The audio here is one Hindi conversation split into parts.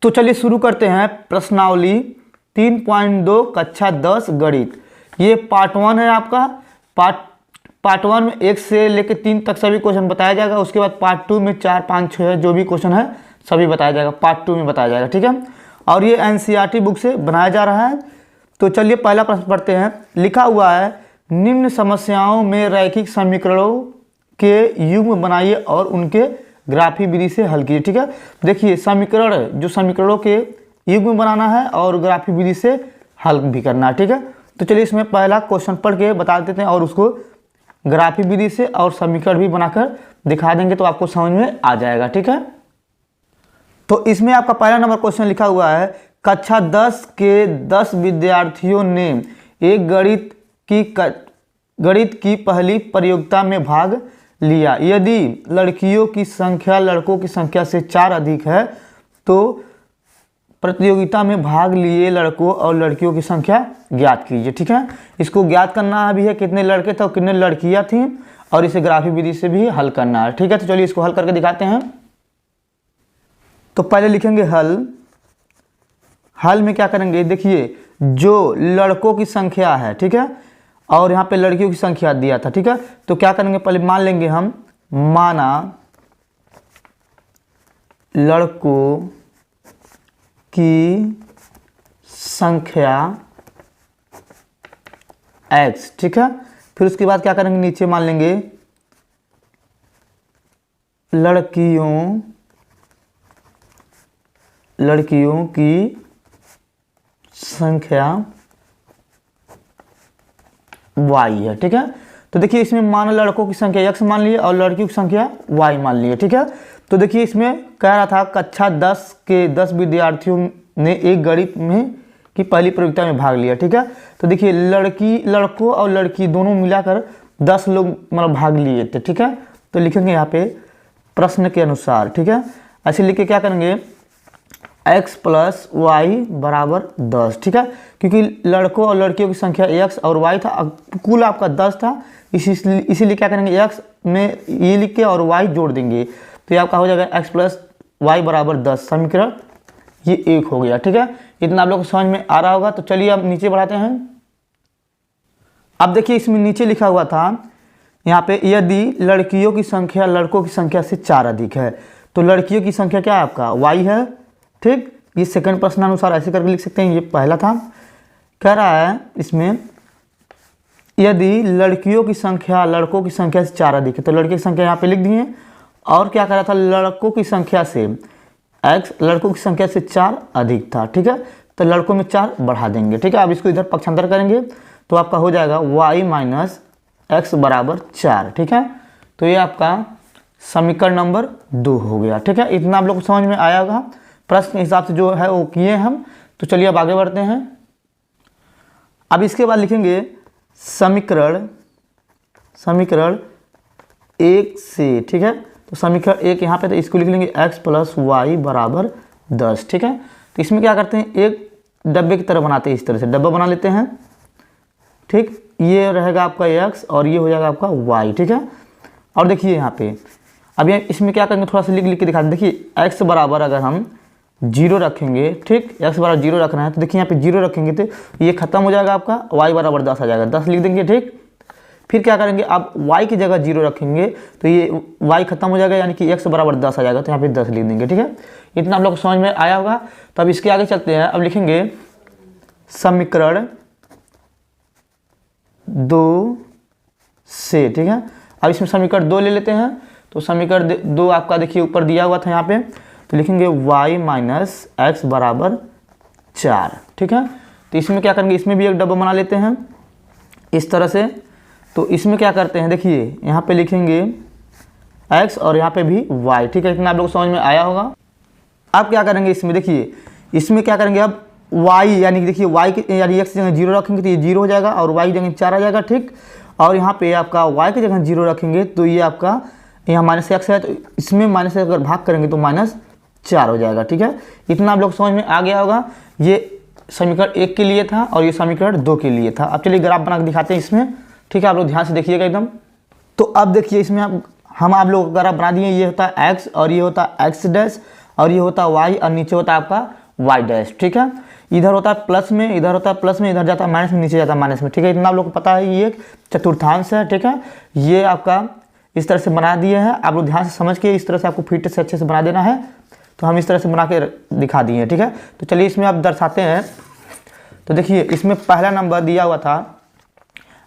तो चलिए शुरू करते हैं प्रश्नावली 3.2 कक्षा 10 गणित। ये पार्ट 1 है आपका। पार्ट 1 में 1 से लेकर 3 तक सभी क्वेश्चन बताया जाएगा। उसके बाद पार्ट 2 में 4, 5, 6 जो भी क्वेश्चन है सभी बताया जाएगा, पार्ट 2 में बताया जाएगा, ठीक है। और ये एनसीईआरटी बुक से बनाया जा रहा है। तो चलिए पहला प्रश्न पढ़ते हैं। लिखा हुआ है निम्न समस्याओं में रैखिक समीकरणों के युग्म बनाइए और उनके ग्राफी विधि से हल कीजिए, ठीक है। देखिए समीकरण, जो समीकरणों के युग्म बनाना है और ग्राफी विधि से हल भी करना है, ठीक है। तो चलिए इसमें पहला क्वेश्चन पढ़ के बता देते हैं और उसको ग्राफी विधि से और समीकरण भी बनाकर दिखा देंगे तो आपको समझ में आ जाएगा, ठीक है। तो इसमें आपका पहला नंबर क्वेश्चन लिखा हुआ है कक्षा 10 के 10 विद्यार्थियों ने एक गणित की पहली प्रतियोगिता में भाग लिया। यदि लड़कियों की संख्या लड़कों की संख्या से 4 अधिक है तो प्रतियोगिता में भाग लिए लड़कों और लड़कियों की संख्या ज्ञात कीजिए, ठीक है। इसको ज्ञात करना भी है कितने लड़के थे और कितने लड़कियां थीं और इसे ग्राफी विधि से भी हल करना है, ठीक है। तो चलिए इसको हल करके दिखाते हैं। तो पहले लिखेंगे हल में क्या करेंगे, देखिए जो लड़कों की संख्या है, ठीक है, और यहाँ पे लड़कियों की संख्या दिया था, ठीक है। तो क्या करेंगे, पहले मान लेंगे हम, माना लड़कों की संख्या x, ठीक है। फिर उसके बाद क्या करेंगे, नीचे मान लेंगे लड़कियों की संख्या y है, ठीक है। तो देखिए इसमें मान लड़कों की संख्या x मान लिए और लड़कियों की संख्या y मान लिए, ठीक है। तो देखिए इसमें कह रहा था कक्षा 10 के 10 विद्यार्थियों ने एक गणित में की पहली प्रतियोगिता में भाग लिया, ठीक है। तो देखिए लड़कों और लड़की दोनों मिलाकर 10 लोग मतलब भाग लिए थे, ठीक है। तो लिखेंगे यहाँ पे प्रश्न के अनुसार, ठीक है। ऐसे लिख के क्या करेंगे, x + y = 10, ठीक है। क्योंकि लड़कों और लड़कियों की संख्या x और y था, कुल आपका 10 था, इसीलिए क्या करेंगे x में ये लिख के और y जोड़ देंगे तो ये आपका हो जाएगा x + y = 10। समीकरण ये 1 हो गया, ठीक है। इतना आप लोग को समझ में आ रहा होगा। तो चलिए अब नीचे बढ़ाते हैं। अब देखिए इसमें नीचे लिखा हुआ था यहाँ पे, यदि लड़कियों की संख्या लड़कों की संख्या से 4 अधिक है तो लड़कियों की संख्या क्या है आपका y है, ठीक। ये सेकंड प्रश्नानुसार ऐसे करके लिख सकते हैं। ये पहला था, कह रहा है इसमें यदि लड़कियों की संख्या लड़कों की संख्या से 4 अधिक है तो लड़की की संख्या यहाँ पे लिख दिए। और क्या कह रहा था, लड़कों की संख्या से x लड़कों की संख्या से 4 अधिक था, ठीक है। तो लड़कों में 4 बढ़ा देंगे, ठीक है। अब इसको इधर पक्षांतर करेंगे तो आपका हो जाएगा y - x = 4, ठीक है। तो ये आपका समीकरण नंबर 2 हो गया, ठीक है। इतना आप लोग को समझ में आया होगा। प्रश्न के हिसाब से जो है वो किए हम। तो चलिए अब आगे बढ़ते हैं। अब इसके बाद लिखेंगे समीकरण 1 से, ठीक है। तो समीकरण 1 यहाँ पे, तो इसको लिख लेंगे x + y = 10, ठीक है। तो इसमें क्या करते हैं, एक डब्बे की तरह बनाते हैं, इस तरह से डब्बा बना लेते हैं, ठीक। ये रहेगा आपका x और ये हो जाएगा आपका y, ठीक है। और देखिए यहाँ पे अब ये इसमें क्या करेंगे, थोड़ा सा लिख के दिखा दें। देखिए x बराबर अगर हम 0 रखेंगे, ठीक, x = 0 रखना है तो देखिए यहाँ पे 0 रखेंगे तो ये खत्म हो जाएगा आपका, y = 10 आ जाएगा, 10 लिख देंगे, ठीक। फिर क्या करेंगे, आप y की जगह 0 रखेंगे तो ये y खत्म हो जाएगा, यानी कि x = 10 आ जाएगा, तो यहाँ पे 10 लिख देंगे, ठीक है। इतना आप लोग को समझ में आया होगा। तो अब इसके आगे चलते हैं। अब लिखेंगे समीकरण 2 से, ठीक है। अब इसमें समीकरण 2 ले लेते हैं। तो समीकरण 2 आपका देखिए ऊपर दिया हुआ था यहाँ पे, तो लिखेंगे y - x = 4, ठीक है। तो इसमें क्या करेंगे, इसमें भी एक डब्बा बना लेते हैं इस तरह से। तो इसमें क्या करते हैं, देखिए यहाँ पे लिखेंगे x और यहाँ पे भी y, ठीक है। इतना आप लोग को समझ में आया होगा। अब क्या करेंगे इसमें, देखिए इसमें क्या करेंगे, अब y यानी कि देखिए y की यानी x की जगह 0 रखेंगे तो ये 0 हो जाएगा और y की जगह 4 आ जाएगा, ठीक। और यहाँ पे आपका y की जगह 0 रखेंगे तो ये आपका यहाँ -x है, तो इसमें -x अगर भाग करेंगे तो -4 हो जाएगा, ठीक है। इतना आप लोग समझ में आ गया होगा। ये समीकरण 1 के लिए था और ये समीकरण 2 के लिए था। अब चलिए ग्राफ बना के दिखाते हैं इसमें, ठीक है। आप लोग ध्यान से देखिएगा एकदम। तो अब देखिए इसमें हम आप लोग ग्राफ बना दिए, ये होता है x और ये होता है x डैश और ये होता है वाई और नीचे होता है आपका वाई डैश, ठीक है। इधर होता है प्लस में, इधर होता है प्लस में, इधर जाता है माइनस में, नीचे जाता है माइनस में, ठीक है। इतना आप लोग को पता है ये एक चतुर्थांश है, ठीक है। ये आपका इस तरह से बना दिए हैं, आप लोग ध्यान से समझ के इस तरह से आपको फिट से अच्छे से बना देना है। तो हम इस तरह से बना के दिखा दिए हैं, ठीक है। तो चलिए इसमें आप दर्शाते हैं। तो देखिए इसमें पहला नंबर दिया हुआ था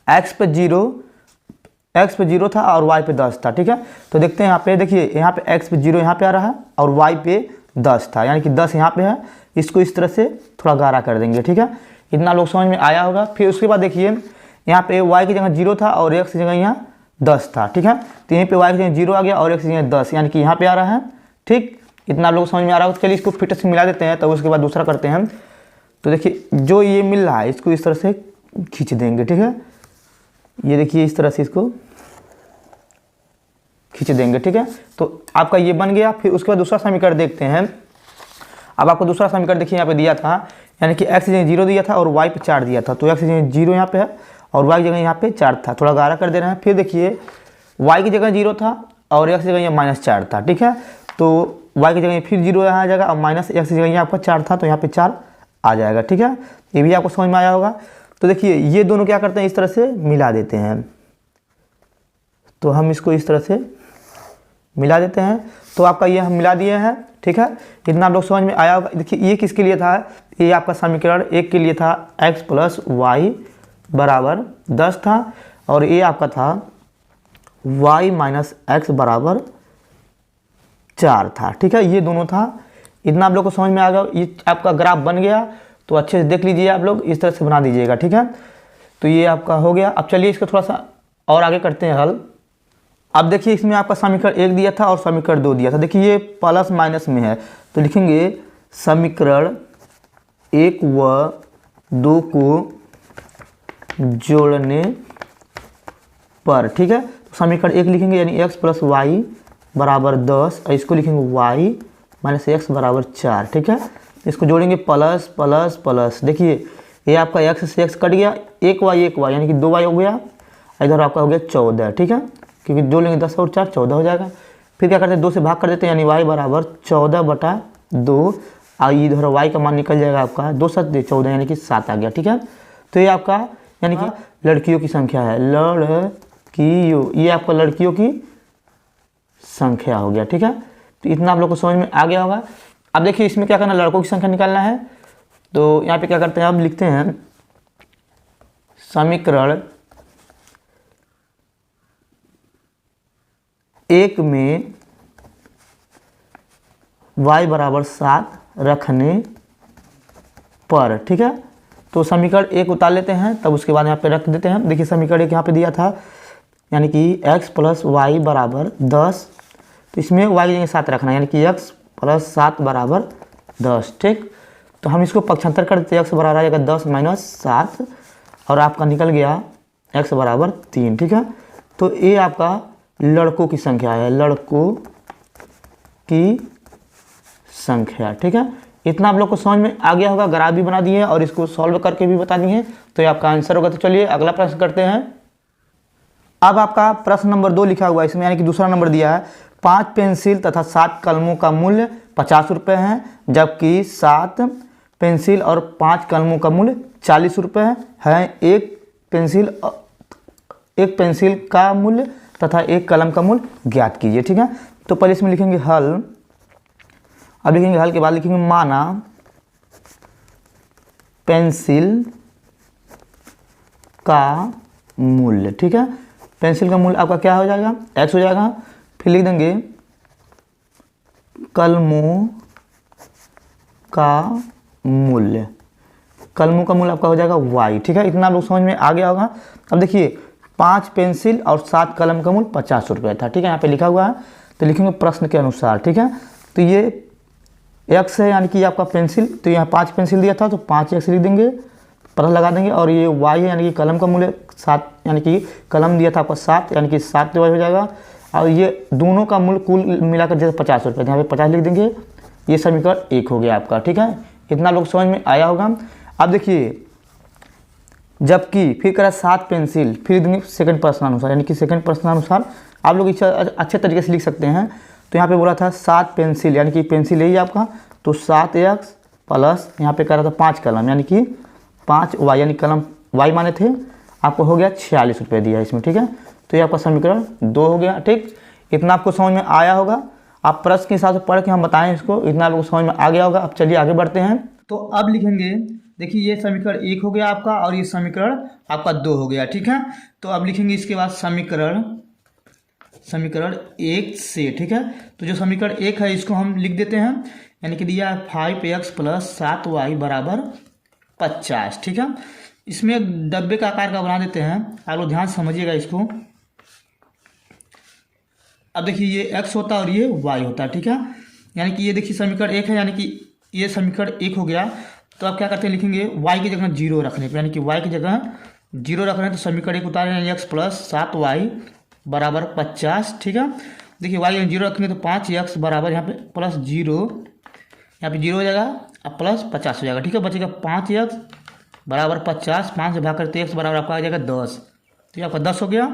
x पे 0 था और y पे 10 था, ठीक है। तो देखते हैं यहाँ पे, देखिए यहाँ पे x पे 0 यहाँ पे आ रहा है और y पे 10 था, यानी कि 10 यहाँ पे है। इसको इस तरह से थोड़ा गाढ़ा कर देंगे, ठीक है। इतना लोग समझ में आया होगा। फिर उसके बाद देखिए यहाँ पे y की जगह 0 था और x की जगह यहाँ 10 था, ठीक है। तो यहीं पे y की जगह 0 आ गया और x की जगह 10, यानी कि यहाँ पे आ रहा है, ठीक। इतना लोग समझ में आ रहा है। चलिए इसको फिट से मिला देते हैं, तब उसके बाद दूसरा करते हैं। तो देखिए जो ये मिल रहा है इसको इस तरह से खींच देंगे, ठीक है। ये देखिए इस तरह से इसको खींच देंगे, ठीक है। तो आपका ये बन गया। फिर उसके बाद दूसरा समीकरण देखते हैं। अब आपको दूसरा समीकरण देखिए यहाँ पे दिया था, यानी कि x की जगह 0 दिया था और y पे 4 दिया था। तो x की जगह 0 यहाँ पे है और y की जगह यहाँ पे 4 था, थोड़ा गाढ़ा कर दे रहे हैं। फिर देखिए y की जगह 0 था और x की जगह यहाँ -4 था, ठीक है। तो y की जगह फिर 0 यहाँ आ जाएगा और माइनस x की जगह यहाँ आपका 4 था, तो यहाँ पे 4 आ जाएगा, ठीक है। ये भी आपको समझ में आया होगा। तो देखिए ये दोनों क्या करते हैं, इस तरह से मिला देते हैं। तो हम इसको इस तरह से मिला देते हैं। तो आपका ये हम मिला दिए हैं, ठीक है। इतना आप लोग समझ में आया होगा। देखिए ये किसके लिए था, ये आपका समीकरण 1 के लिए था, x प्लस वाई बराबर 10 था और ये आपका था y माइनस एक्स बराबर 4 था, ठीक है। ये दोनों था। इतना आप लोग को समझ में आ गया। ये आपका ग्राफ बन गया, तो अच्छे से देख लीजिए आप लोग, इस तरह से बना दीजिएगा, ठीक है। तो ये आपका हो गया। अब चलिए इसको थोड़ा सा और आगे करते हैं हल। अब देखिए इसमें आपका समीकरण 1 दिया था और समीकरण 2 दिया था। देखिए ये प्लस माइनस में है, तो लिखेंगे समीकरण 1 व 2 को जोड़ने पर, ठीक है। तो समीकरण 1 लिखेंगे यानी x प्लस वाई बराबर 10 और इसको लिखेंगे y माइनस एक्स बराबर 4, ठीक है। इसको जोड़ेंगे प्लस प्लस प्लस। देखिए ये आपका x से x कट गया, 1y यानी कि 2y हो गया। इधर आपका हो गया 14, ठीक है, क्योंकि जोड़ लेंगे 10 और 4 14 हो जाएगा। फिर क्या करते हैं 2 से भाग कर देते हैं, यानी y बराबर 14/2 और इधर y का मान निकल जाएगा आपका 2 7 14 यानी कि 7 आ गया, ठीक है। तो ये आपका यानी कि लड़कियों की संख्या है, लड़कियों, ये आपका लड़कियों की संख्या हो गया, ठीक है। तो इतना आप लोग को समझ में आ गया होगा। अब देखिए इसमें क्या करना, लड़कों की संख्या निकालना है। तो यहाँ पे क्या करते हैं, अब लिखते हैं समीकरण 1 में y बराबर 7 रखने पर, ठीक है। तो समीकरण 1 उतार लेते हैं, तब उसके बाद यहाँ पे रख देते हैं। देखिए समीकरण 1 यहाँ पे दिया था, यानी कि x प्लस वाई बराबर 10, तो इसमें y की जगह 7 रखना है, यानी कि x प्लस 7 बराबर 10, ठीक। तो हम इसको पक्षांतर कर देते हैं, x बराबर आ जाएगा 10 माइनस 7 और आपका निकल गया x बराबर 3, ठीक है। तो ये आपका लड़कों की संख्या है, लड़कों की संख्या, ठीक है। इतना आप लोग को समझ में आ गया होगा। ग्राफ भी बना दिए और इसको सॉल्व करके भी बता दिए, तो ये आपका आंसर होगा। तो चलिए अगला प्रश्न करते हैं। अब आपका प्रश्न नंबर 2 लिखा हुआ है इसमें, यानी कि दूसरा नंबर दिया है 5 पेंसिल तथा 7 कलमों का मूल्य 50 रुपये है, जबकि 7 पेंसिल और 5 कलमों का मूल्य 40 रुपये है। एक पेंसिल का मूल्य तथा एक कलम का मूल्य ज्ञात कीजिए, ठीक है। तो पहले इसमें लिखेंगे हल। अब लिखेंगे हल के बाद लिखेंगे माना पेंसिल का मूल्य, ठीक है। पेंसिल का मूल्य आपका क्या हो जाएगा, x हो जाएगा। फिर लिख देंगे कलमों का मूल्य, कलमों का मूल्य आपका हो जाएगा y, ठीक है। इतना लोग समझ में आ गया होगा। अब देखिए 5 पेंसिल और 7 कलम का मूल्य 50 रुपये था, ठीक है, यहाँ पे लिखा हुआ है। तो लिखेंगे प्रश्न के अनुसार, ठीक है। तो ये x है, यानी कि आपका पेंसिल, तो यहाँ 5 पेंसिल दिया था तो 5x लिख देंगे, प्लस लगा देंगे। और ये y है, यानी कि कलम का मूल्य 7, यानी कि कलम दिया था आपका 7, यानी कि 7 y हो जाएगा। और ये दोनों का मूल्य कुल मिलाकर जैसे 50 रुपये, यहाँ पे 50 लिख देंगे। ये समीकरण 1 हो गया आपका, ठीक है। इतना लोग समझ में आया होगा। अब देखिए जबकि फिर करा 7 पेंसिल, फिर देंगे सेकंड प्रश्नानुसार, यानी कि सेकंड प्रश्नानुसार आप लोग इसे अच्छे तरीके से लिख सकते हैं। तो यहाँ पे बोला था 7 पेंसिल, यानी कि पेंसिल यही आपका, तो 7x प्लस यहाँ पे कह रहा था 5 कलम, यानी कि 5y, यानी कलम y माने थे, आपको हो गया 46 रुपये दिया इसमें, ठीक है। तो ये आपका समीकरण 2 हो गया, ठीक। इतना आपको समझ में आया होगा, आप प्रश्न के हिसाब से पढ़ के हम बताएं इसको, इतना आपको समझ में आ गया होगा। अब चलिए आगे बढ़ते हैं। तो अब लिखेंगे, देखिए ये समीकरण 1 हो गया आपका और ये समीकरण आपका 2 हो गया, ठीक है। तो अब लिखेंगे इसके बाद समीकरण 1 से, ठीक है। तो जो समीकरण 1 है इसको हम लिख देते हैं, यानी कि दिया है 5x प्लस 7y बराबर 50, ठीक है। इसमें एक डब्बे का आकार का बना देते हैं, आप लोग ध्यान समझिएगा इसको। अब देखिए ये x होता है और ये y होता है, ठीक है। यानी कि ये देखिए समीकरण 1 है, यानी कि ये समीकरण 1 हो गया। तो आप क्या करते हैं, लिखेंगे y की जगह 0 रखने पर, यानी कि y की जगह 0 रख रहे हैं तो समीकरण 1 उतारे, यानी x प्लस 7y बराबर 50, ठीक है। देखिए y 0 रखेंगे तो 5x बराबर यहाँ पे प्लस 0, यहाँ पे 0 हो जाएगा अब प्लस 50 हो जाएगा, ठीक है। बचेगा 5x बराबर 50, 5 से भाग करते x बराबर आपका आ जाएगा 10, तो ये आपका 10 हो गया।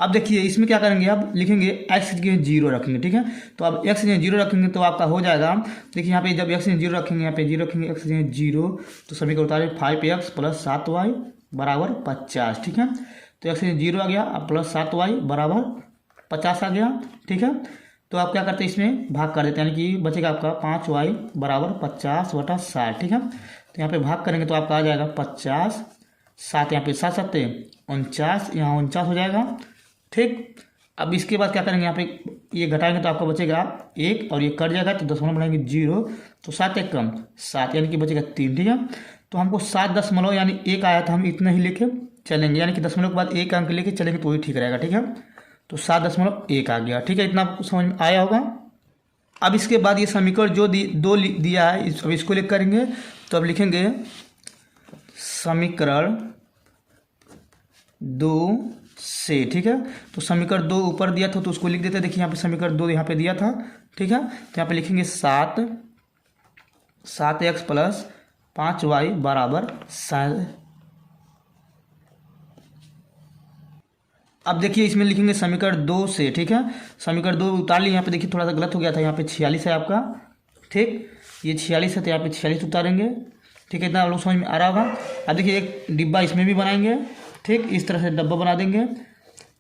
अब देखिए इसमें क्या करेंगे, अब लिखेंगे x की जगह 0 रखेंगे, ठीक है। तो अब x की जगह 0 रखेंगे तो आपका हो जाएगा, देखिए यहाँ पे जब x की जगह 0 रखेंगे, यहाँ पे 0 रखेंगे, x की जगह 0, तो समीकरण उतारे 5x प्लस 7y बराबर 50, ठीक है। तो x की जगह 0 आ गया, अब प्लस 7y बराबर 50 आ गया, ठीक है। तो आप क्या करते हैं, इसमें भाग कर देते हैं, यानी कि बचेगा आपका 5y बराबर 50/60, ठीक है। तो यहाँ पे भाग करेंगे तो आपका आ जाएगा 50, 7 यहाँ पे 7 7 49, यहाँ 49 हो जाएगा, ठीक। अब इसके बाद क्या करेंगे, यहाँ पे ये घटाएंगे तो आपका बचेगा 1 और ये कट जाएगा तो दशमलव बनाएंगे 0, तो 7 1 कम 7, यानी कि बचेगा 3, ठीक है। तो हमको 7 दशमलव यानी 1 आया था, हम इतना ही लेके चलेंगे, यानी कि दशमलव के बाद 1 अंक लेके चलेंगे तो वही ठीक रहेगा, ठीक है। तो 7.1 आ गया, ठीक है। इतना आपको समझ में आया होगा। अब इसके बाद ये समीकरण जो 2 दिया है, अब इसको लिख करेंगे, तो अब लिखेंगे समीकरण 2 से, ठीक है। तो समीकरण 2 ऊपर दिया था तो उसको लिख देते हैं, देखिए यहाँ पे समीकरण 2 यहाँ पे दिया था, ठीक है। तो यहाँ पे लिखेंगे 7x प्लस 5y बराबर 7। अब देखिए इसमें लिखेंगे समीकरण 2 से, ठीक है। समीकरण 2 उतार लिए, यहाँ पे देखिए थोड़ा सा गलत हो गया था, यहाँ पे 46 है आपका, ठीक। ये 46 है तो यहाँ पे 46 उतारेंगे, ठीक है। इतना आप लोग समझ में आ रहा होगा। अब देखिए एक डिब्बा इसमें भी बनाएंगे, ठीक। इस तरह से डब्बा बना देंगे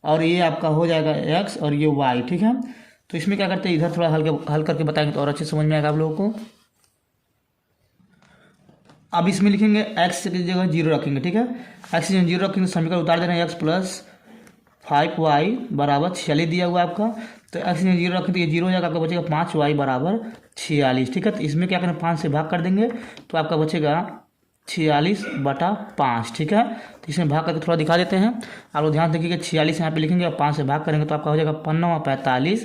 और ये आपका हो जाएगा x और ये y, ठीक है। तो इसमें क्या करते हैं, इधर थोड़ा हल करके बताएंगे तो और अच्छे समझ में आएगा आप लोगों को। अब इसमें लिखेंगे x की जगह 0 रखेंगे, ठीक है। x की जगह 0 रखेंगे, समीकरण उतार देना है x प्लस 5y बराबर 46 दिया हुआ आपका। तो x की जगह 0 रखेंगे तो ये 0 हो जाएगा, आपका बचेगा 5y बराबर 46, ठीक है। तो इसमें क्या करें, 5 से भाग कर देंगे तो आपका बचेगा 46/5, ठीक है। तो इसमें भाग करके थोड़ा दिखा देते हैं, आप लोग ध्यान देखिए 46 यहाँ पे लिखेंगे और 5 से भाग करेंगे तो आपका हो जाएगा 5 45,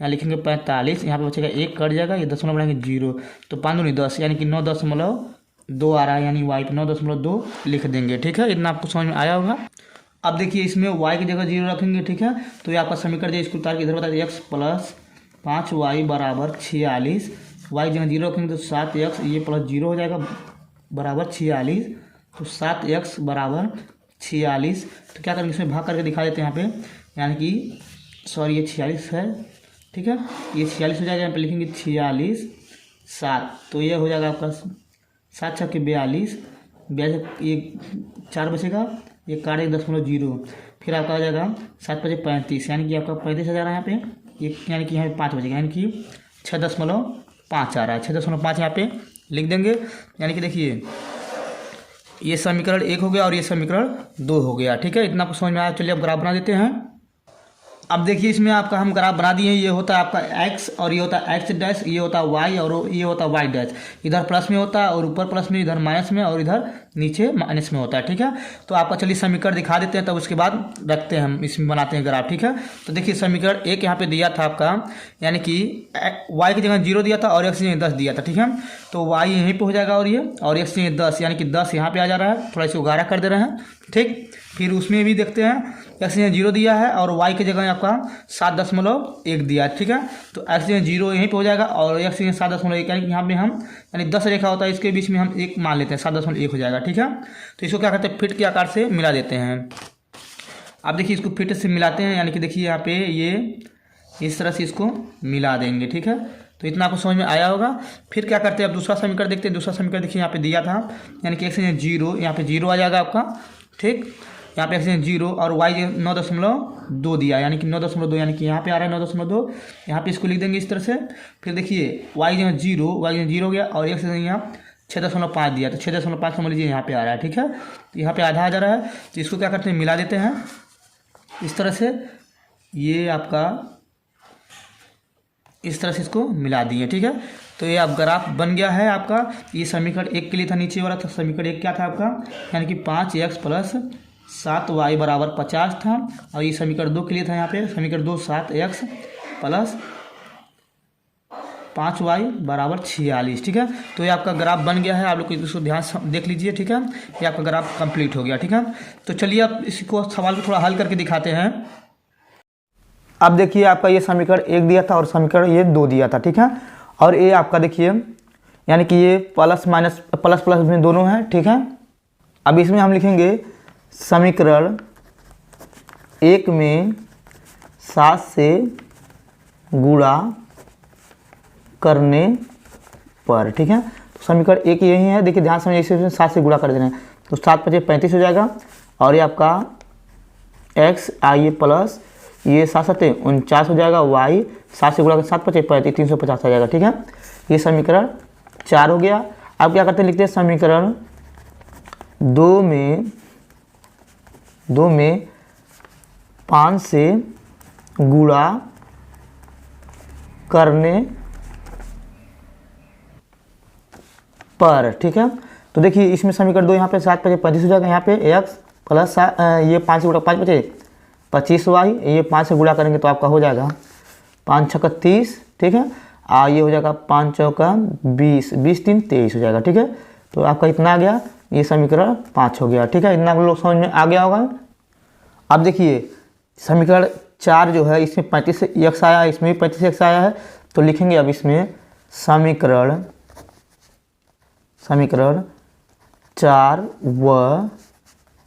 यहाँ लिखेंगे 45, यहाँ पे बचेगा 1 कट जाएगा, ये दशमलव बनाएंगे 0, तो 5 दूनी 10, यानी कि 9.2 आ रहा है, यानी y पे 9.2 लिख देंगे, ठीक है। इतना आपको समझ में आया होगा। अब देखिए इसमें y की जगह 0 रखेंगे, ठीक है। तो ये आपका समीकरण जो इसको उतार के इधर बता दें, x प्लस 5y बराबर 46, y की जगह 0 रखेंगे तो 7x, ये प्लस 0 हो जाएगा बराबर 46, तो 7x बराबर 46। तो क्या करेंगे, इसमें भाग करके दिखा देते हैं यहाँ पे, यानी कि सॉरी ये 46 है, ठीक है। ये 46 हो जाएगा, यहाँ पे लिखेंगे 46 7, तो ये हो जाएगा आपका 7 6 के 42, ये 4 बचेगा, ये काटे 0.0, फिर आपका आ जाएगा 7 5 35, यानी कि आपका 35 हज़ार है यहाँ पे, ये यानी कि यहाँ पे 5 बचेगा, यानी कि 6.5 आ रहा है, 6.5 यहाँ पे लिख देंगे। यानी कि देखिए ये समीकरण 1 हो गया और ये समीकरण 2 हो गया, ठीक है। इतना आपको समझ में आया। चलिए अब ग्राफ बना देते हैं। अब देखिए इसमें आपका हम ग्राफ बना दिए हैं, ये होता है आपका x और ये होता है x डैश, ये होता है y और ये होता है y डैश, इधर प्लस में होता है और ऊपर प्लस में, इधर माइनस में और इधर नीचे माइनस में होता है, ठीक है। तो आपका चलिए समीकरण दिखा देते हैं, तब उसके बाद रखते हैं हम इसमें बनाते हैं ग्राफ, ठीक है। तो देखिए समीकरण 1 यहाँ पे दिया था आपका, यानी कि y की जगह 0 दिया था और x की जगह 10 दिया था, ठीक है। तो y यहीं पे हो जाएगा और x की जगह 10, यानी कि 10 यहाँ पे आ जा रहा है, थोड़ा इसे उगारा कर दे रहे हैं, ठीक। फिर उसमें भी देखते हैं x ने 0 दिया है और y की जगह आपका 7.1 दिया है, ठीक है। तो x ने 0 यहीं पे हो जाएगा और x ने 7.1, यानी कि यहाँ पे हम, यानी 10 रेखा होता है इसके बीच में हम 1 मान लेते हैं, 7.1 हो जाएगा, ठीक है। तो इसको क्या करते हैं, फिट के आकार से मिला देते हैं। अब देखिए इसको फिट से मिलाते हैं, यानी कि देखिए यहाँ पे ये इस तरह से इसको मिला देंगे, ठीक है। तो इतना आपको समझ में आया होगा। फिर क्या करते हैं, अब दूसरा समीकरण देखते हैं। दूसरा समीकरण देखिए यहाँ पे दिया था, यानी कि x 0, यहाँ पे 0 आ जाएगा आपका, ठीक। यहाँ पे x 0 और y 9.2 दिया, यानी कि 9.2, यानी कि यहाँ पे आ रहा है 9.2, यहाँ पे इसको लिख देंगे इस तरह से। फिर देखिए y 0 हो गया और x यहाँ 6.5 दिया, तो 6.5 समझ लीजिए यहाँ पे आ रहा है, ठीक है। तो यहाँ पे आधा आ जा रहा है, तो इसको क्या करते हैं, मिला देते हैं इस तरह से। ये आपका इस तरह से इसको मिला दिए, ठीक है। तो ये अब ग्राफ बन गया है आपका। ये समीकरण 1 के लिए था, नीचे वाला था समीकरण 1 क्या था आपका, यानी कि 5x प्लस 7y बराबर 50 था। और ये समीकरण 2 के लिए था, यहाँ पे समीकरण 2 7x प्लस 5y बराबर 46, ठीक है। तो ये आपका ग्राफ बन गया है, आप लोग इसको ध्यान से देख लीजिए, ठीक है। ये आपका ग्राफ कंप्लीट हो गया, ठीक है। तो चलिए अब इसको सवाल को थोड़ा हल करके दिखाते हैं। अब देखिए आपका ये समीकरण 1 दिया था और समीकरण ये 2 दिया था, ठीक है। और ये आपका देखिए, यानी कि ये प्लस माइनस प्लस प्लस में दोनों हैं, ठीक है। अब इसमें हम लिखेंगे समीकरण 1 में 7 से गुणा करने पर, ठीक है। तो समीकरण 1 यही है, देखिए ध्यान से इसे 7 से गुणा कर देना है, तो 7 × 5 = 35 हो जाएगा। और ये आपका x आइए प्लस ये 7 × 7 = 49 हो जाएगा, y 7 से गुणा कर 7 × 5 = 35 350 आ जाएगा, ठीक है। ये समीकरण 4 हो गया। अब क्या करते हैं, लिखते हैं समीकरण 2 में 5 से गुणा करने पर, ठीक है। तो देखिए इसमें समीकरण 2 यहाँ पे 7 × 5 = 35 हो जाएगा, यहाँ पे x प्लस ये 5 से गुणा 5 × 5 = 25y, ये 5 से गुणा करेंगे तो आपका हो जाएगा 5 × 6 = 30, ठीक है। ये हो जाएगा 5 × 4 = 20, 20 × 3 = 23 हो जाएगा, ठीक है। तो आपका इतना आ गया, ये समीकरण 5 हो गया, ठीक है। इतना आप लोग समझ में आ गया होगा। अब देखिए समीकरण 4 जो है, इसमें 35x आया है, इसमें भी 35x आया है। तो लिखेंगे अब इसमें समीकरण 4 व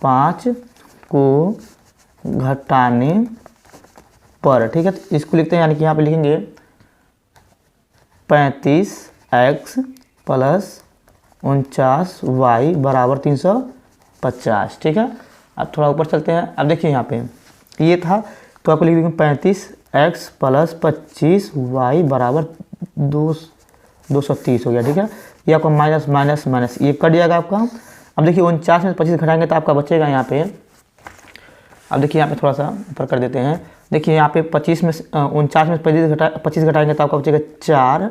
5 को घटाने पर, ठीक है। तो इसको लिखते हैं, यानी कि यहाँ पे लिखेंगे 35x प्लस 49y बराबर 350, ठीक है। अब थोड़ा ऊपर चलते हैं। अब देखिए यहाँ पे ये था, तो आपको लिख देंगे 35x प्लस 25y बराबर 230 हो गया, ठीक है। ये आपका माइनस माइनस माइनस ये कट जाएगा आपका। अब देखिए 49 में 25 घटाएंगे तो आपका बचेगा यहाँ पे, अब देखिए यहाँ पे थोड़ा सा ऊपर कर देते हैं। देखिए यहाँ पे 49 में 25 घटाएंगे तो आपका बचेगा 4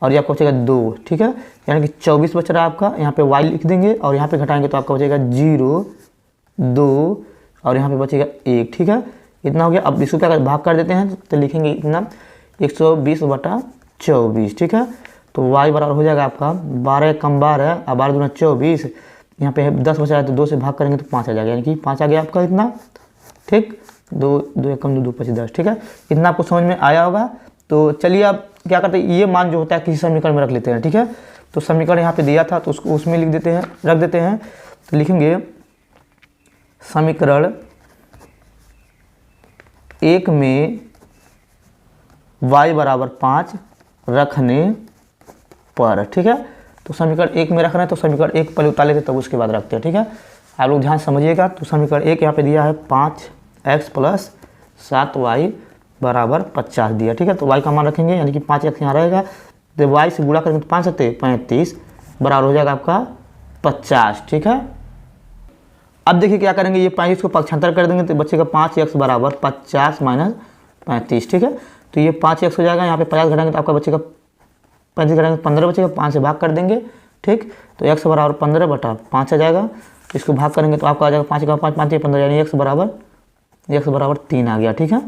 और ये आपका बचेगा 2, ठीक है। यानी कि 24 बच रहा है आपका। यहाँ पे y लिख देंगे और यहाँ पे घटाएंगे तो आपका बचेगा 0, 2 और यहाँ पे बचेगा 1, ठीक है। इतना हो गया। अब इसको क्या भाग कर देते हैं, तो लिखेंगे इतना 120/24, ठीक है। तो y बराबर हो जाएगा आपका 12 × 12 और 12 × 24, यहाँ पे 10 बचा है तो 2 से भाग करेंगे तो 5 आ जाएगा, यानी कि 5 आ गया आपका इतना, ठीक। 2 2 × 2 = 5 10, ठीक है। इतना आपको समझ में आया होगा। तो चलिए अब क्या करते हैं, ये मान जो होता है किसी समीकरण में रख लेते हैं, ठीक है। तो समीकरण यहाँ पे दिया था तो उसको उसमें लिख देते हैं, रख देते हैं। तो लिखेंगे समीकरण 1 में y बराबर 5 रखने पर, ठीक है। तो समीकरण 1 में रख रहे हैं, तो समीकरण 1 पहले उतार लेते तब उसके बाद रखते हैं, ठीक है। आप लोग ध्यान समझिएगा। तो समीकरण 1 यहाँ पे दिया है 5x प्लस 7y बराबर 50 दिया, ठीक है। तो y का मान रखेंगे, यानी कि 5x यहाँ रहेगा, तो y से गुणा करेंगे तो 5 × 7 = 35 बराबर हो जाएगा आपका 50, ठीक है। अब देखिए क्या करेंगे, ये 35 को पक्षांतर कर देंगे तो बचेगा 5x बराबर 50 - 35, ठीक है। तो ये 5x हो जाएगा, यहाँ पे 50 घटाएंगे तो आपका बचेगा 35 घटाएंगे 15 बचेगा, 5 से भाग कर देंगे, ठीक। तो x बराबर 15/5 आ जाएगा। इसको भाग करेंगे तो आपका आ जाएगा 5 × 5 = 5 = 15, यानी x बराबर 3 आ गया, ठीक है।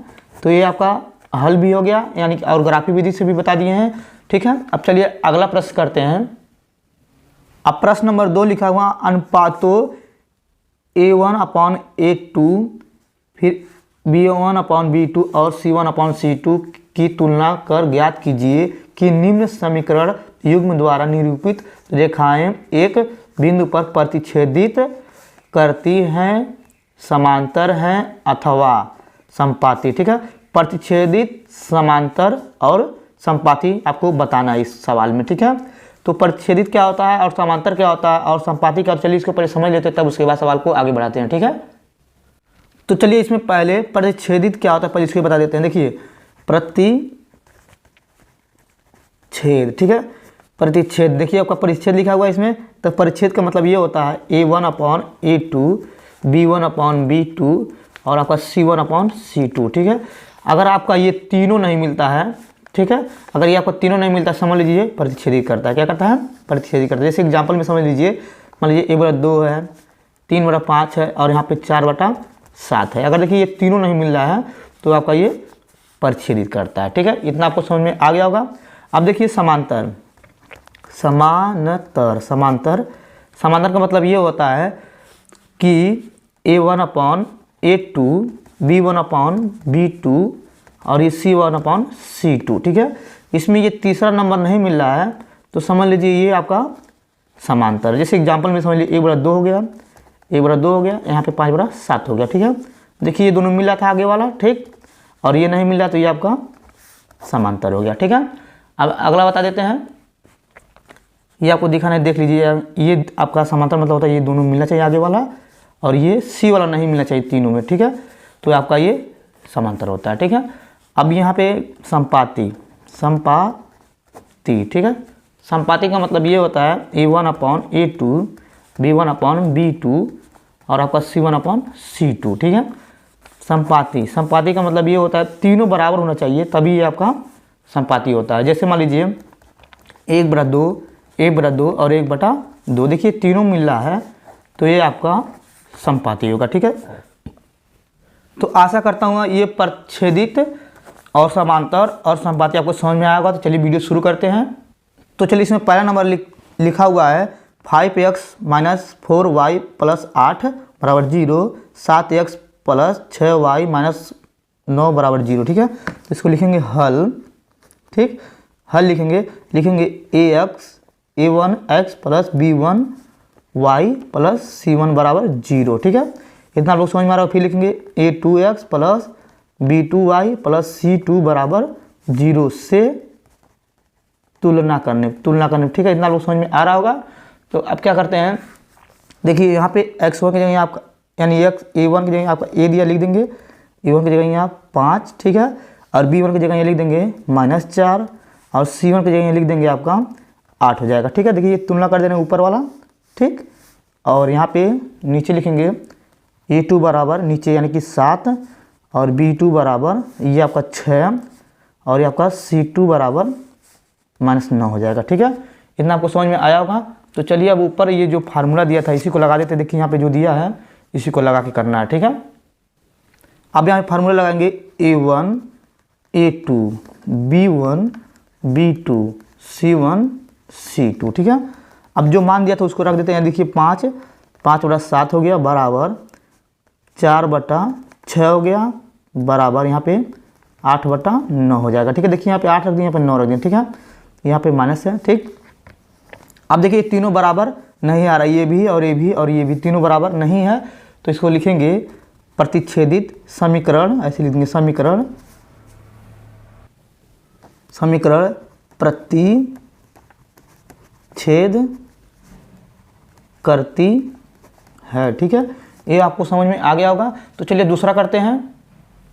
तो ये आपका हल भी हो गया, यानी कि और ग्राफी विधि से भी बता दिए हैं, ठीक है। अब चलिए अगला प्रश्न करते हैं। अब प्रश्न नंबर 2 लिखा हुआ अनुपातों a1/a2 फिर b1/b2 और c1/c2 की तुलना कर ज्ञात कीजिए कि निम्न समीकरण युग्म द्वारा निरूपित रेखाएं एक बिंदु पर प्रतिच्छेदित करती हैं, समांतर हैं अथवा समपाती, ठीक है। प्रतिच्छेदित, समांतर और संपाती आपको बताना है इस सवाल में, ठीक है। तो प्रतिच्छेदित क्या होता है और समांतर क्या होता है और संपाती क्या, चलिए इसको पहले समझ लेते हैं, तब उसके बाद सवाल को आगे बढ़ाते हैं, ठीक है। तो चलिए इसमें पहले प्रतिच्छेदित क्या होता है पहले इसको बता देते हैं। देखिए प्रतिच्छेद, ठीक है, प्रतिच्छेद, देखिए आपका परिच्छेद लिखा हुआ है इसमें, तो परिच्छेद का मतलब ये होता है A1/A2, B1/B2 और आपका C1/C2, ठीक है। अगर आपका ये तीनों नहीं मिलता है, ठीक है, अगर ये आपको तीनों नहीं मिलता, समझ लीजिए प्रतिच्छेदित करता है। क्या करता है? प्रतिच्छेदित करता है। जैसे एग्जाम्पल में समझ लीजिए, मान लीजिए A/2 है, 3/5 है और यहाँ पे 4/7 है। अगर देखिए ये तीनों नहीं मिल रहा है तो आपका ये प्रतिच्छेदित करता है, ठीक है। इतना आपको समझ में आ गया होगा। अब देखिए समांतर, समांतर, समांतर, समांतर का मतलब ये होता है कि A1/A2, B1/B2 और ये C1/C2, ठीक है। इसमें ये तीसरा नंबर नहीं मिल रहा है तो समझ लीजिए ये आपका समांतर। जैसे एग्जांपल में समझ लीजिए A/2 हो गया, A/2 हो गया, यहाँ पे 5/7 हो गया, ठीक है। देखिए ये दोनों मिला था आगे वाला, ठीक, और ये नहीं मिल रहा तो ये आपका समांतर हो गया, ठीक है। अब अगला बता देते हैं, ये आपको दिखाना है, देख लीजिए। ये आपका समांतर मतलब होता है ये दोनों मिलना चाहिए आगे वाला और ये C वाला नहीं मिलना चाहिए तीनों में, ठीक है, तो आपका ये समांतर होता है, ठीक है। अब यहाँ पे संपाती, संपाती, ठीक है, संपाती का मतलब ये होता है A1/A2, B1/B2 और आपका C1/C2, ठीक है। संपाती, संपाती का मतलब ये होता है तीनों बराबर होना चाहिए तभी ये आपका संपाती होता है। जैसे मान लीजिए 1/2, 1/2 और 1/2, देखिए तीनों मिल रहा है तो ये आपका संपाती होगा, ठीक है। तो आशा करता हूँ ये प्रतिच्छेदित और समांतर और संपाती आपको समझ में आया होगा। तो चलिए वीडियो शुरू करते हैं। तो चलिए इसमें पहला नंबर लिखा हुआ है 5x - 4y + 8 = 0, 7x + 6y - 9 = 0, ठीक है। तो इसको लिखेंगे हल, ठीक, हल लिखेंगे ax a1x + b1y + c1 = 0, ठीक है। इतना लोग समझ में आ रहा है। फिर लिखेंगे a2x + b2y + c2 = 0 से तुलना करने, ठीक है। इतना लोग समझ में आ रहा होगा। तो अब क्या करते हैं, देखिए यहाँ पे x1 की जगह आपका यानी a1 की जगह आपका a दिया, लिख देंगे a1 की जगह यहाँ 5, ठीक है, और b1 की जगह ये लिख देंगे -4 और c1 की जगह लिख देंगे आपका 8 हो जाएगा, ठीक है। देखिए ये तुलना कर देना ऊपर वाला, ठीक, और यहाँ पे नीचे लिखेंगे a2 बराबर नीचे यानी कि 7 और b2 बराबर ये आपका 6 और ये आपका c2 बराबर -9 हो जाएगा, ठीक है। इतना आपको समझ में आया होगा। तो चलिए अब ऊपर ये जो फार्मूला दिया था इसी को लगा देते हैं। देखिए यहाँ पे जो दिया है इसी को लगा के करना है, ठीक है। अब यहाँ फार्मूला लगाएंगे a1 a2 b1 b2 c1 c2, ठीक है। अब जो मान दिया था उसको रख देते हैं। देखिए 5/7 हो गया बराबर 4/6 हो गया बराबर यहाँ पे 8/9 हो जाएगा, ठीक है। देखिए यहाँ पे 8 रख दिए, यहाँ पे 9 रख दिए, ठीक है, यहाँ पे माइनस है, ठीक। अब देखिए तीनों बराबर नहीं आ रहा, ये भी और ये भी और ये भी तीनों बराबर नहीं है तो इसको लिखेंगे प्रतिच्छेदित समीकरण, ऐसे लिखेंगे समीकरण, समीकरण प्रतिच्छेद करती है, ठीक है। ये आपको समझ में आ गया होगा। तो चलिए दूसरा करते हैं।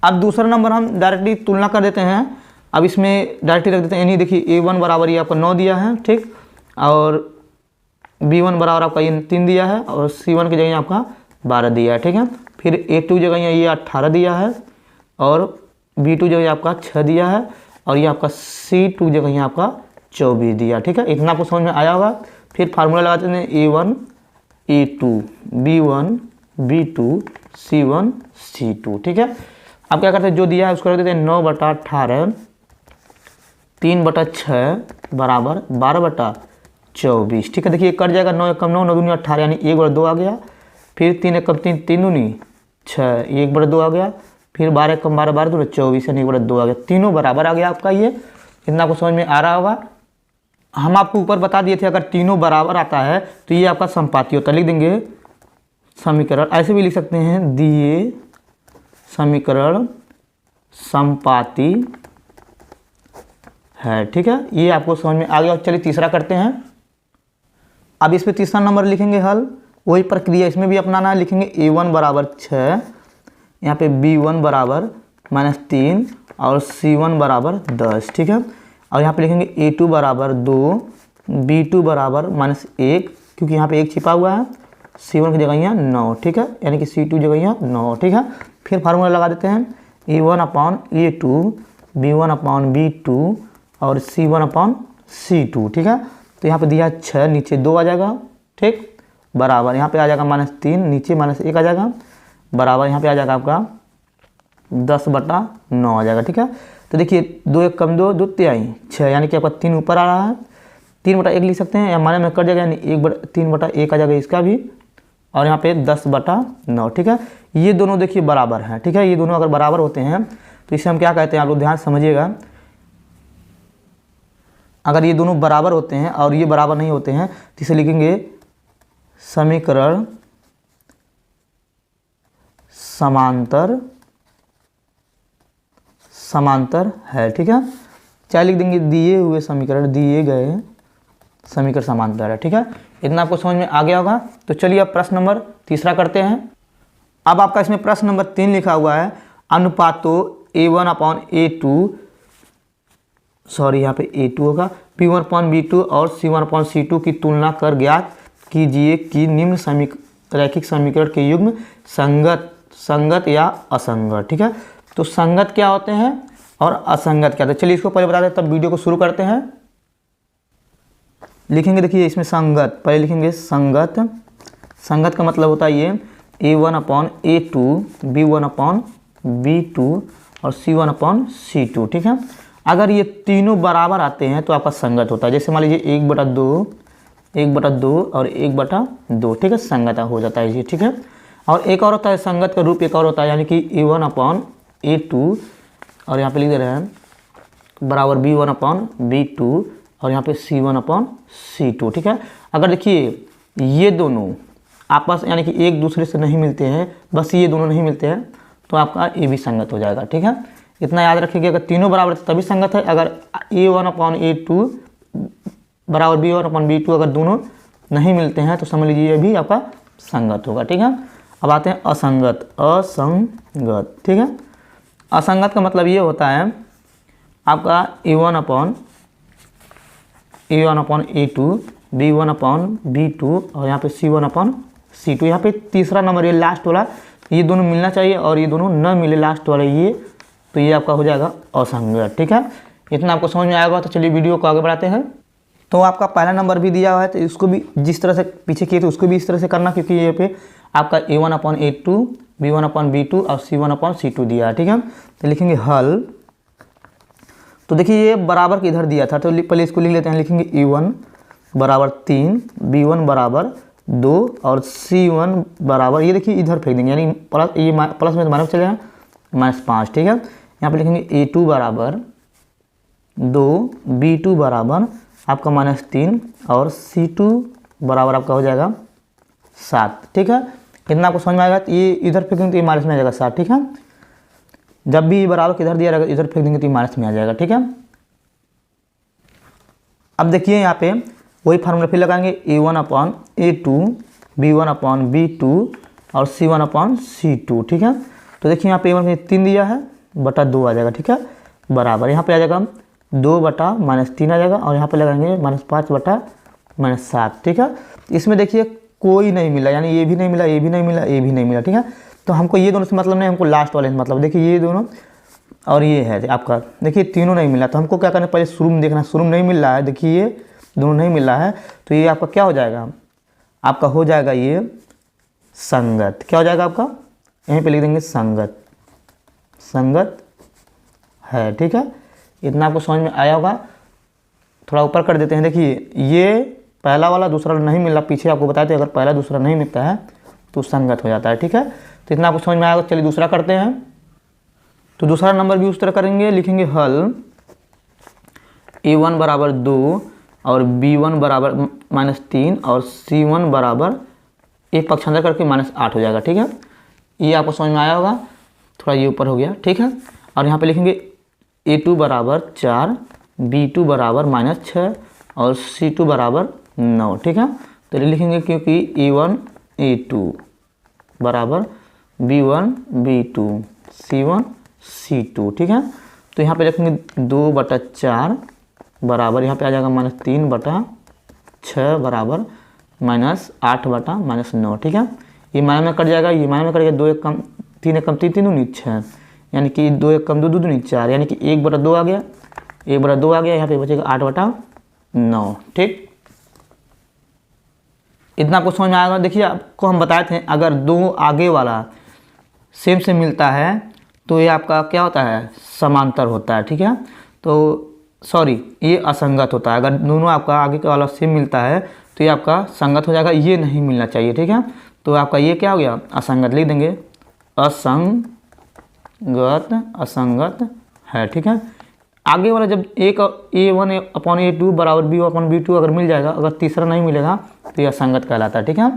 अब दूसरा नंबर हम डायरेक्टली तुलना कर देते हैं। अब इसमें डायरेक्टली रख देते हैं, यानी देखिए a1 बराबर ये आपका 9 दिया है, ठीक, और b1 बराबर आपका ये 3 दिया है और c1 की जगह आपका 12 दिया है, ठीक है। फिर a2 जगह ये 18 दिया है और b2 जगह आपका 6 दिया है और ये आपका c2 जगह आपका 24 दिया, ठीक है। इतना आपको समझ में आया होगा। फिर फार्मूला लगाते हैं a1 a2 b1 b2 c1 c2, ठीक है। अब क्या करते हैं, जो दिया है उसको रख देते हैं 9/18 3/6 बराबर 12/24, ठीक है। देखिए कट जाएगा, 9 एकम 9 9 दूनी 18 यानी 1/2 आ गया। फिर 3 एकम 3 3 दूनी 6 1/2 आ गया। फिर 12 एकम 12 12 दूनी 24 यानी 1/2 आ गया। तीनों बराबर आ गया आपका। ये इतना आपको समझ में आ रहा होगा। हम आपको ऊपर बता दिए थे अगर तीनों बराबर आता है तो ये आपका संपाती होता है। लिख देंगे समीकरण, ऐसे भी लिख सकते हैं, दिए समीकरण समपाती है। ठीक है, ये आपको समझ में आ गया। चलिए तीसरा करते हैं। अब इस पे तीसरा नंबर लिखेंगे हल, वही प्रक्रिया इसमें भी अपनाना है। लिखेंगे a1 बराबर 6, यहाँ पे b1 बराबर -3 और c1 बराबर 10। ठीक है, और यहाँ पे लिखेंगे a2 बराबर 2, b2 बराबर -1, क्योंकि यहाँ पे 1 छिपा हुआ है। c1 की जगह यहाँ 9। ठीक है, यानी कि c2 जगह यहाँ 9। ठीक है, फिर फार्मूला लगा देते हैं, a1/a2, b1/b2 और c1/c2। ठीक है, तो यहाँ पे दिया 6, नीचे 2 आ जाएगा। ठीक, बराबर यहाँ पे आ जाएगा -3, नीचे -1 आ जाएगा, बराबर यहाँ पे आ जाएगा आपका 10/9 आ जाएगा। ठीक है, तो देखिए 2 1 कम 2, 2 तिहाई 6, यानी कि आपका 3 ऊपर आ रहा है। 3/1 लिख सकते हैं, या माने में कट जाएगा, यानी 3/1 आ जाएगा इसका भी, और यहाँ पे 10/9। ठीक है, ये दोनों देखिए बराबर हैं। ठीक है, ये दोनों अगर बराबर होते हैं तो इसे हम क्या कहते हैं, आप लोग ध्यान समझिएगा। अगर ये दोनों बराबर होते हैं और ये बराबर नहीं होते हैं तो इसे लिखेंगे समीकरण समांतर है। ठीक है, चाहे लिख देंगे दिए हुए समीकरण, दिए गए समीकरण समांतर है। ठीक है, इतना आपको समझ में आ गया होगा। तो चलिए अब प्रश्न नंबर तीसरा करते हैं। अब आपका इसमें प्रश्न नंबर 3 लिखा हुआ है, अनुपातों a1/a2, सॉरी यहाँ पे a2 होगा, b1/b2 और c1/c2 की तुलना कर ज्ञात कीजिए कि निम्न रैखिक समीकरण के युग्म संगत या असंगत। ठीक है, तो संगत क्या होते हैं और असंगत क्या होते हैं, चलिए इसको पहले बता दें, तब वीडियो को शुरू करते हैं। लिखेंगे, देखिए इसमें संगत, पहले लिखेंगे संगत। संगत का मतलब होता है ये a1/a2, b1/b2 और c1/c2। ठीक है, अगर ये तीनों बराबर आते हैं तो आपका संगत होता है। जैसे मान लीजिए 1/2, 1/2 और 1/2। ठीक है, संगत हो जाता है ये। ठीक है, और एक और होता है संगत का रूप, एक और होता है, यानी कि a1/a2 और यहाँ पे लिख दे रहे हैं बराबर b1/b2 और यहाँ पे c1/c2। ठीक है, अगर देखिए ये दोनों आपस यानी कि एक दूसरे से नहीं मिलते हैं, बस ये दोनों नहीं मिलते हैं, तो आपका ये भी संगत हो जाएगा। ठीक है, इतना याद रखिएगा, अगर तीनों बराबर तभी संगत है। अगर a1/a2 बराबर b1/b2 अगर दोनों नहीं मिलते हैं तो समझ लीजिए ये भी आपका संगत होगा। ठीक है, अब आते हैं असंगत। असंगत, ठीक है, असंगत का मतलब ये होता है आपका a1/a2, b1/b2 और यहाँ पे c1/c2। यहाँ पे तीसरा नंबर ये लास्ट वाला, ये दोनों मिलना चाहिए और ये दोनों न मिले लास्ट वाला ये, तो ये आपका हो जाएगा असंगत। ठीक है, इतना आपको समझ में आएगा। तो चलिए वीडियो को आगे बढ़ाते हैं। तो आपका पहला नंबर भी दिया हुआ है, तो इसको भी जिस तरह से पीछे किए थे उसको भी इस तरह से करना, क्योंकि ये पे आपका a1/a2, b1/b2 और c1/c2 दिया है। ठीक है, तो लिखेंगे हल। तो देखिए ये बराबर के इधर दिया था, तो पहले इसको लिख लेते हैं। लिखेंगे a1 बराबर 3, b1 बराबर 2 और c1 बराबर, ये देखिए इधर फेंक देंगे, यानी प्लस, ये प्लस में तो माइनस चलेगा, -5। ठीक है, यहाँ पे लिखेंगे a2 बराबर 2, b2 बराबर आपका -3 और c2 बराबर आपका हो जाएगा 7। ठीक है, इतना आपको समझ में आएगा। तो ये इधर फेंक देंगे तो ये माइनस में आ जाएगा 7। ठीक है, जब भी बराबर किधर दिया रहेगा इधर फेंक देंगे तो ये माइनस में आ जाएगा। ठीक है, अब देखिए यहाँ पे वही फार्मूला फिर लगाएंगे, a1/a2, b1/b2 और c1/c2। ठीक है, तो देखिए यहाँ पे a1 में 3 दिया है, बटा 2 आ जाएगा। ठीक है, बराबर यहाँ पे आ जाएगा 2/-3 आ जाएगा, और यहाँ पे लगाएंगे -5/-7। ठीक है, इसमें देखिए कोई नहीं मिला, यानी ये भी नहीं मिला, ये भी नहीं मिला, ये भी नहीं मिला। ठीक है, तो हमको ये दोनों से मतलब नहीं, हमको लास्ट वाले से मतलब। देखिए ये दोनों और ये है आपका, देखिए तीनों नहीं मिला, तो हमको क्या करना है, पहले शुरू में देखना। शुरू में नहीं मिल रहा है, देखिए ये दोनों नहीं मिल रहा है, तो ये आपका क्या हो जाएगा, आपका हो जाएगा ये संगत। क्या हो जाएगा आपका, यहीं पे लिख देंगे संगत, संगत है। ठीक है, इतना आपको समझ में आया होगा। थोड़ा ऊपर कर देते हैं। देखिए ये पहला वाला दूसरा नहीं मिल रहा, पीछे आपको बताए थे अगर पहला दूसरा नहीं मिलता है तो संगत हो जाता है। ठीक है, तो इतना आपको समझ में आएगा। चलिए दूसरा करते हैं। तो दूसरा नंबर भी उस तरह करेंगे, लिखेंगे हल a1 बराबर 2 और b1 बराबर -3 और c1 बराबर एक पक्षांतर करके -8 हो जाएगा। ठीक है, ये आपको समझ में आया होगा। थोड़ा ये ऊपर हो गया। ठीक है, और यहाँ पे लिखेंगे A2 बराबर 4, B2 बराबर -6 और C2 बराबर 9। ठीक है, तो ये लिखेंगे क्योंकि A1 A2 बराबर B1 B2 C1 C2। ठीक है, तो यहाँ पे लिखेंगे 2/4 बराबर, यहाँ पे आ जाएगा -3/6 बराबर -8/-9। ठीक है, ये माइनस में कट जाएगा, ये माइनस में कट गया, 2 एक कम 3 एक कम 3 3 दूनी 6, यानी कि 2 एक कम 2 2 दूनी 4, यानी कि 1/2 आ गया, 1/2 आ गया, यहाँ पे बचेगा 8/9। ठीक, इतना आपको समझ में आएगा। देखिए आपको हम बताए थे अगर दो आगे वाला सेम से मिलता है तो ये आपका क्या होता है, समांतर होता है। ठीक है, तो सॉरी ये असंगत होता है। अगर दोनों आपका आगे का वाला सेम मिलता है तो ये आपका संगत हो जाएगा, ये नहीं मिलना चाहिए। ठीक है, तो आपका ये क्या हो गया, असंगत लिख देंगे, असंगत है। ठीक है, आगे वाला जब एक A1/A2 बराबर B1/B2 अगर मिल जाएगा, अगर तीसरा नहीं मिलेगा तो यह असंगत कहलाता है। ठीक है,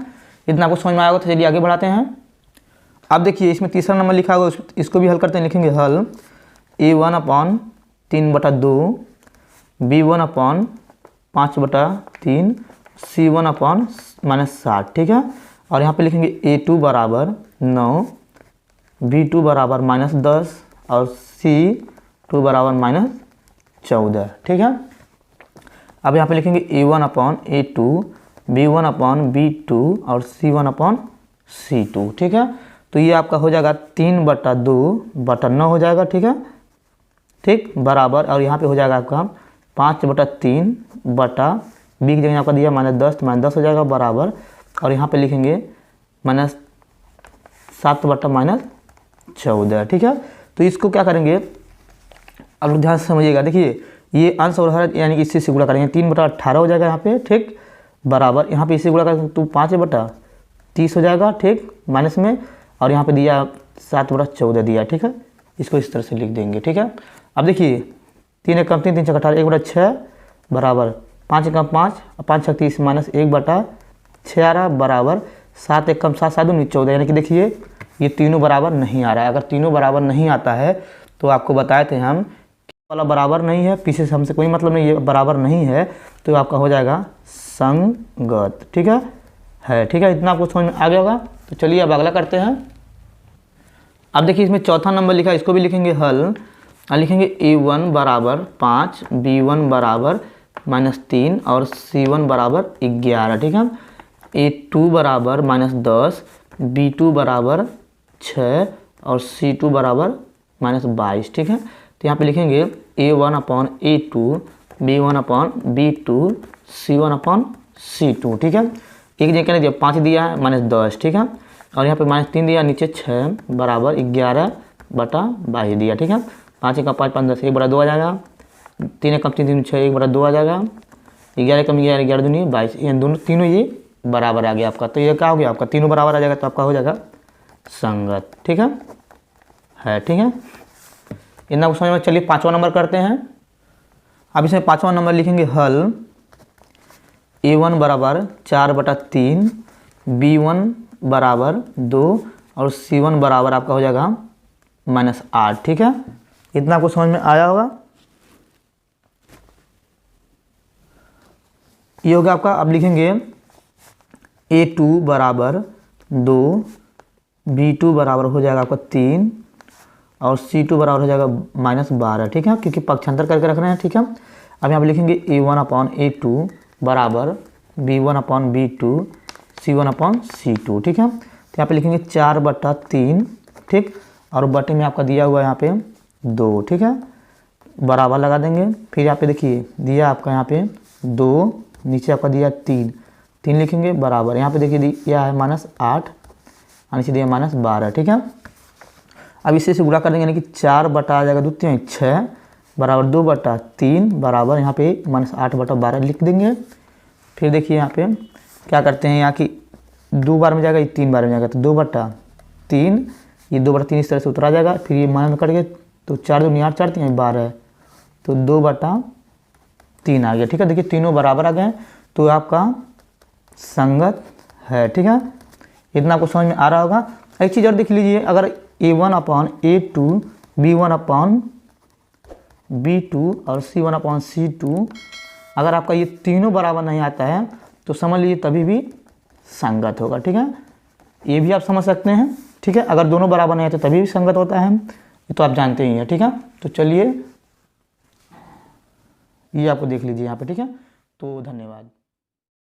इतना आपको समझ में आएगा। तो चलिए आगे बढ़ाते हैं। अब देखिए इसमें तीसरा नंबर लिखा हुआ, इसको भी हल करते हैं। लिखेंगे हल A1/3/2 B1/5/3 C1/-60। ठीक है, और यहाँ पे लिखेंगे A2 बराबर 9 B2 बराबर -10 और C2 बराबर -14। ठीक है, अब यहाँ पे लिखेंगे A1/A2 B1/B2 और C1/C2। ठीक है, तो ये आपका हो जाएगा 3/2/9 हो जाएगा। ठीक है, ठीक बराबर, और यहाँ पे हो जाएगा आपका 5/3 B की जगह आपका दिया -10 तो -10 हो जाएगा बराबर, और यहाँ पे लिखेंगे -7/-14। ठीक है, तो इसको क्या करेंगे, अब लोग ध्यान से समझिएगा। देखिए ये अंश और हर यानी कि इससे से गुणा करेंगे, 3/18 हो जाएगा यहाँ पे। ठीक बराबर, यहाँ पे इससे गुणा करेंगे तो 5/30 हो जाएगा। ठीक माइनस में, और यहाँ पे दिया 7/14 दिया। ठीक है, इसको इस तरह से लिख देंगे। ठीक है, अब देखिए 3 एक कम 3 3 6 18 1/6 बराबर 5 एक कम 5 5 6 30 -1/6 बराबर 7 एक कम 7 7 दूनी 14। यानी कि देखिए ये तीनों बराबर नहीं आ रहा है। अगर तीनों बराबर नहीं आता है तो आपको बताए थे हम वाला बराबर नहीं है, पीछे से हमसे कोई मतलब नहीं है, बराबर नहीं है तो आपका हो जाएगा संगत। ठीक है, ठीक है, इतना आपको समझ में आ गया होगा। तो चलिए अब अगला करते हैं। अब देखिए इसमें चौथा नंबर लिखा है, इसको भी लिखेंगे हल। लिखेंगे A1 बराबर 5 B1 बराबर -3 और C1 बराबर 11। ठीक है, A2 बराबर -10 B2 बराबर 6 और C2 बराबर -22। ठीक है, तो यहाँ पे लिखेंगे A1/A2 B1/B2 C1/C2। ठीक है, एक जगह क्या दिया 5 दिया है -10। ठीक है, और यहाँ पे -3 दिया, नीचे 6 बराबर 11/22 दिया। ठीक है, 5 का 5 5 10 1/2 आ जाएगा, 3 एक कम 3 3 6 1/2 आ जाएगा, 11 कम 11 11 दूनी 22, ये दोनों तीनों ये बराबर आ गया आपका। तो ये क्या हो गया आपका, तीनों बराबर आ जाएगा तो आपका हो जाएगा संगत। ठीक है, ठीक है, इतना समझ में। चलिए 5वां नंबर करते हैं। अब इसमें 5वां नंबर लिखेंगे हल A1 बराबर 4/3 B1 बराबर 2 और C1 बराबर आपका हो जाएगा -8। ठीक है, इतना आपको समझ में आया होगा। ये होगा आपका। अब लिखेंगे A2 बराबर 2 B2 बराबर हो जाएगा आपका 3 और C2 बराबर हो जाएगा -12। ठीक है, क्योंकि पक्षांतर करके रख रहे हैं। ठीक है, अब यहाँ पे लिखेंगे A1/A2 बराबर B1/B2 C1/C2। ठीक है, तो यहाँ पे लिखेंगे 4/3। ठीक, और बटे में आपका दिया हुआ है यहाँ पे 2। ठीक है, बराबर लगा देंगे। फिर यहाँ पे देखिए दिया आपका यहाँ पे 2, नीचे आपका दिया 3 3 लिखेंगे बराबर, यहाँ पे देखिए दिया है -8 और नीचे दिया -12। ठीक है, अब इसे से गुणा कर देंगे, यानी कि 4 आ जाएगा 2 3 6 बराबर 2/3 बराबर यहाँ पे -8/12 लिख देंगे। फिर देखिए यहाँ पे क्या करते हैं, यहाँ की 2 बार में जाएगा, ये 3 बार में जाएगा, तो 2/3 ये 2/3 इस तरह से उतरा जाएगा। फिर ये माइनस में कट गए तो 4 दूनी 8 4 3 12 तो 2/3 आ गया। ठीक है, देखिए तीनों बराबर आ गए तो आपका संगत है। ठीक है, इतना आपको समझ में आ रहा होगा। एक चीज़ और देख लीजिए, अगर A1/A2 B1/B2 और C1/C2, अगर आपका ये तीनों बराबर नहीं आता है तो समझ लीजिए तभी भी संगत होगा। ठीक है, ये भी आप समझ सकते हैं। ठीक है, अगर दोनों बराबर नहीं आते तभी भी संगत होता है, ये तो आप जानते ही हैं। ठीक है, तो चलिए ये आपको देख लीजिए यहाँ पे। ठीक है, तो धन्यवाद।